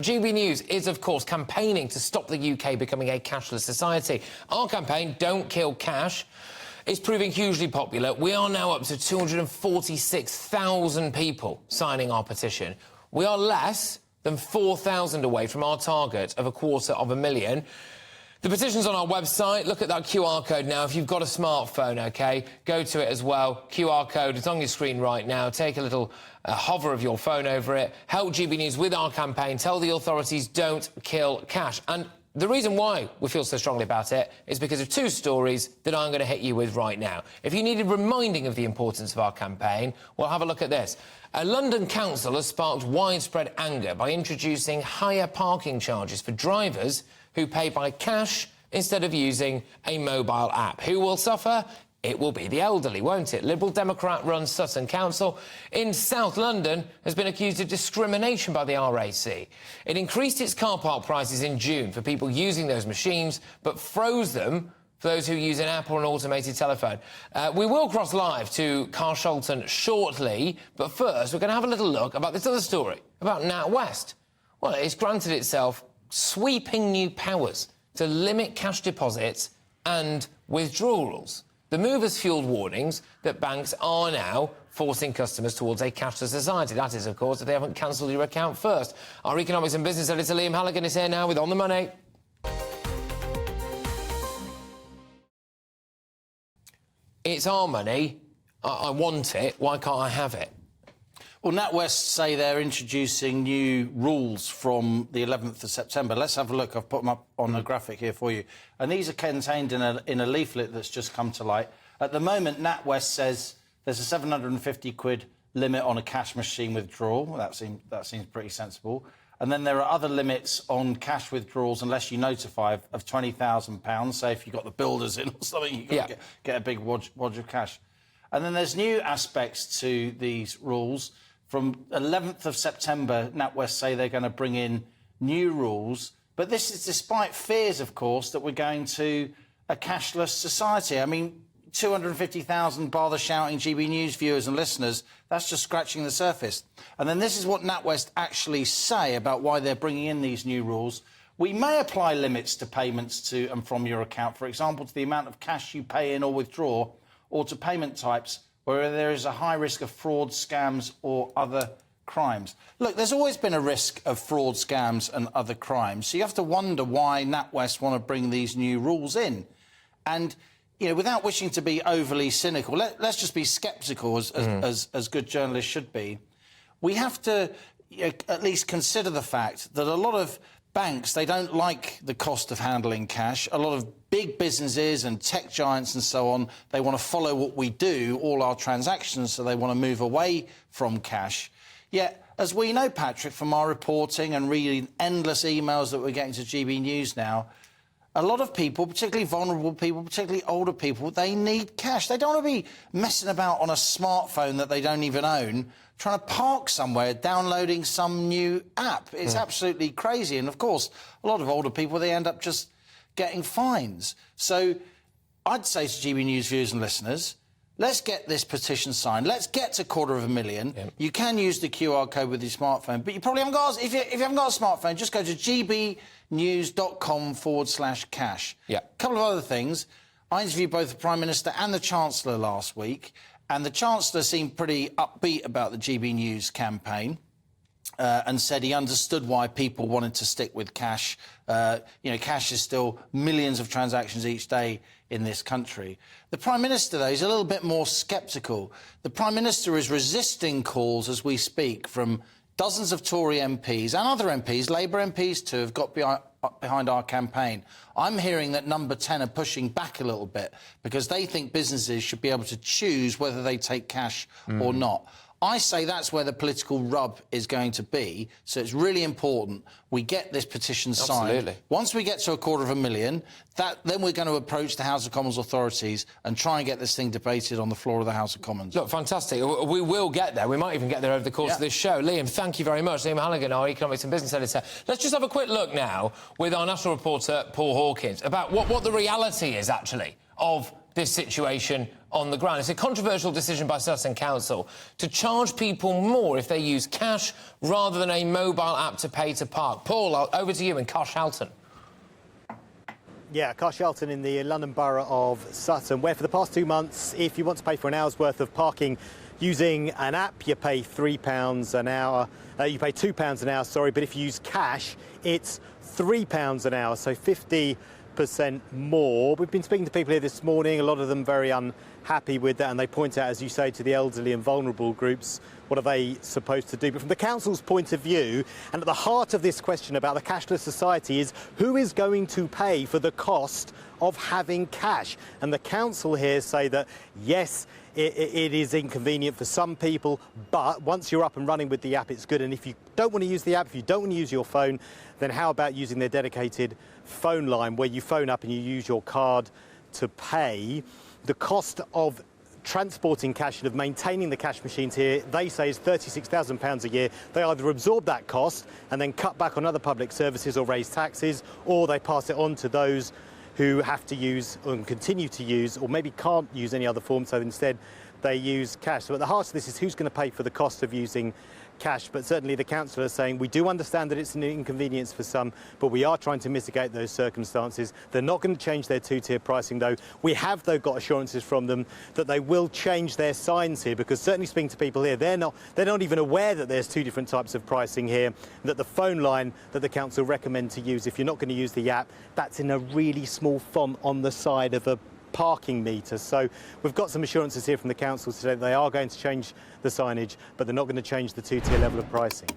GB News is, of course, campaigning to stop the UK becoming a cashless society. Our campaign, Don't Kill Cash, is proving hugely popular. We are now up to 246,000 people signing our petition. We are less than 4,000 away from our target of 250,000. The petition's on our website. Look at that QR code now. If you've got a smartphone, OK, go to it as well. QR code, it's on your screen right now. Take a little hover of your phone over it. Help GB News with our campaign. Tell the authorities don't kill cash. And the reason why we feel so strongly about it is because of two stories that I'm going to hit you with right now. If you needed reminding of the importance of our campaign, well, have a look at this. A London council has sparked widespread anger by introducing higher parking charges for drivers who pay by cash instead of using a mobile app. Who will suffer? It will be the elderly, won't it? Liberal Democrat-run Sutton Council in South London has been accused of discrimination by the RAC. It increased its car park prices in June for people using those machines, but froze them for those who use an app or an automated telephone. We will cross live to Carshalton shortly, but first we're going to have a little look about this other story, about NatWest. Well, it's granted itself sweeping new powers to limit cash deposits and withdrawals. The move has fuelled warnings that banks are now forcing customers towards a cashless society. That is, of course, if they haven't cancelled your account first. Our economics and business editor, Halligan, is here now with On the Money. It's our money. I want it. Why can't I have it? Well, NatWest say they're introducing new rules from the 11th of September. Let's have a look. I've put them up on a graphic here for you. And these are contained in a leaflet that's just come to light. At the moment, NatWest says there's a £750 limit on a cash machine withdrawal. That seems pretty sensible. And then there are other limits on cash withdrawals unless you notify of £20,000. Say if you've got the builders in or something, you can get a big wad of cash. And then there's new aspects to these rules. From 11th of September, NatWest say they're going to bring in new rules. But this is despite fears, of course, that we're going to a cashless society. I mean, 250,000 bother shouting GB News viewers and listeners, that's just scratching the surface. And then this is what NatWest actually say about why they're bringing in these new rules. We may apply limits to payments to and from your account, for example, to the amount of cash you pay in or withdraw, or to payment types where there is a high risk of fraud, scams or other crimes. Look, there's always been a risk of fraud, scams and other crimes, so you have to wonder why NatWest want to bring these new rules in. And, you know, without wishing to be overly cynical, let's just be sceptical, as good journalists should be. We have to at least consider the fact that a lot of banks, they don't like the cost of handling cash. A lot of big businesses and tech giants and so on, they want to follow what we do, all our transactions, so they want to move away from cash. Yet, as we know, Patrick, from our reporting and reading endless emails that we're getting to GB News now, a lot of people, particularly vulnerable people, particularly older people, they need cash. They don't want to be messing about on a smartphone that they don't even own, trying to park somewhere, downloading some new app. It's absolutely crazy. And, of course, a lot of older people, they end up just getting fines. So I'd say to GB News viewers and listeners, let's get this petition signed. Let's get to 250,000. Yep. You can use the QR code with your smartphone, but you probably haven't got... If you haven't got a smartphone, just go to gbnews.com/cash. Yeah. A couple of other things. I interviewed both the Prime Minister and the Chancellor last week, and the Chancellor seemed pretty upbeat about the GB News campaign. And said he understood why people wanted to stick with cash. You know, cash is still millions of transactions each day in this country. The Prime Minister, though, is a little bit more sceptical. The Prime Minister is resisting calls as we speak from dozens of Tory MPs and other MPs, Labour MPs too, have got behind our campaign. I'm hearing that Number 10 are pushing back a little bit because they think businesses should be able to choose whether they take cash or not. I say that's where the political rub is going to be, so it's really important we get this petition signed. Absolutely. Once we get to 250,000, then we're going to approach the House of Commons authorities and try and get this thing debated on the floor of the House of Commons. Look, fantastic. We will get there. We might even get there over the course of this show. Liam, thank you very much. Liam Halligan, our economics and business editor. Let's just have a quick look now with our national reporter, Paul Hawkins, about what the reality is, actually, of this situation on the ground. It's a controversial decision by Sutton Council to charge people more if they use cash rather than a mobile app to pay to park. Paul, over to you in Carshalton. Yeah, Carshalton in the London Borough of Sutton, where for the past 2 months, if you want to pay for an hour's worth of parking using an app, you pay £3 an hour. You pay £2 an hour, sorry, but if you use cash, it's £3 an hour, so 50% more. We've been speaking to people here this morning, a lot of them very unhappy with that, and they point out, as you say, to the elderly and vulnerable groups, what are they supposed to do? But from the council's point of view, and at the heart of this question about the cashless society is who is going to pay for the cost of having cash? And the council here say that, yes, it is inconvenient for some people, but once you're up and running with the app, it's good. And if you don't want to use the app, if you don't want to use your phone, then how about using their dedicated phone line where you phone up and you use your card to pay? The cost of transporting cash and of maintaining the cash machines here, they say, is £36,000 a year. They either absorb that cost and then cut back on other public services or raise taxes, or they pass it on to those who have to use and continue to use, or maybe can't use any other form, so instead they use cash. So at the heart of this is who's going to pay for the cost of using cash, but certainly the council are saying we do understand that it's an inconvenience for some, but we are trying to mitigate those circumstances. They're not going to change their two-tier pricing, though. We have, though, got assurances from them that they will change their signs here, because certainly speaking to people here, they're not even aware that there's two different types of pricing here, that the phone line that the council recommend to use, if you're not going to use the app, that's in a really small font on the side of a parking meter. So we've got some assurances here from the council today that they are going to change the signage, but they're not going to change the two-tier level of pricing.